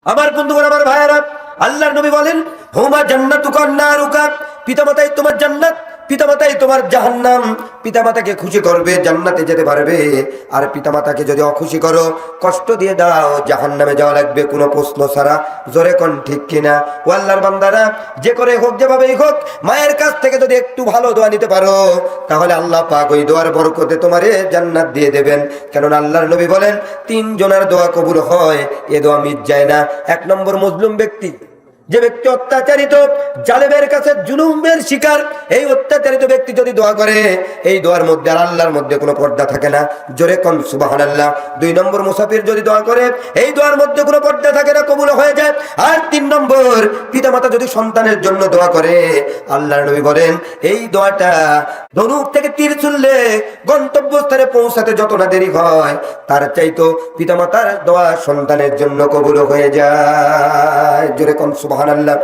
আমার বন্ধুগণ, আমার ভাইয়েরা, আল্লাহর নবী বলেন, হুমা জান্নাতুকা নারুকা, পিতামাতাই তোমার জান্নাত, পিতামাতাই তোমার জাহান্নাম। পিতামাতাকে খুশি করবে, জান্নাতে যেতে পারবে। আর পিতামাতাকে যদি অখুশি করো, কষ্ট দিয়ে দাও, জাহান্নামে যাওয়া লাগবে, কোনো প্রশ্ন ছাড়া। জোরে কোন ঠিক কিনা? ও আল্লাহর বান্দারা, যে করে হোক, যেভাবেই হোক, মায়ের কাছ থেকে যদি একটু ভালো দোয়া নিতে পারো, তাহলে আল্লাহ পাক ওই দোয়ার বরকতে তোমারে জান্নাত দিয়ে দেবেন। কেননা আল্লাহর নবী বলেন, 3 জনের দোয়া কবুল হয়, এ দোয়া মিট যায় না। 1 নম্বর মজলুম ব্যক্তি, যে ব্যক্তি অত্যাচারিত, জালেমের কাছে জুলুমের শিকার, এই অত্যাচারিত ব্যক্তি যদি দোয়া করে, এই দোয়ার মধ্যে আর আল্লাহর মধ্যে কোনো পর্দা থাকে না। জোরে কোন সুবহানাল্লাহ। 2 নম্বর মুসাফির যদি দোয়া করে, এই দোয়ার মধ্যে কোনো পর্দা থাকে না, কবুল হয়ে যায়। আর 3 নম্বর, পিতামাতা যদি সন্তানের জন্য দোয়া করে, আল্লাহর নবী বলেন, এই দোয়াটা ধনুক থেকে তীর ছুড়লে গন্তব্যস্থানে পৌঁছাতে যত না দেরি হয়, তার চাইতো পিতামাতার দোয়া সন্তানের জন্য কবুল হয়ে যায়। জোরে কোন সুবহানাল্লাহ।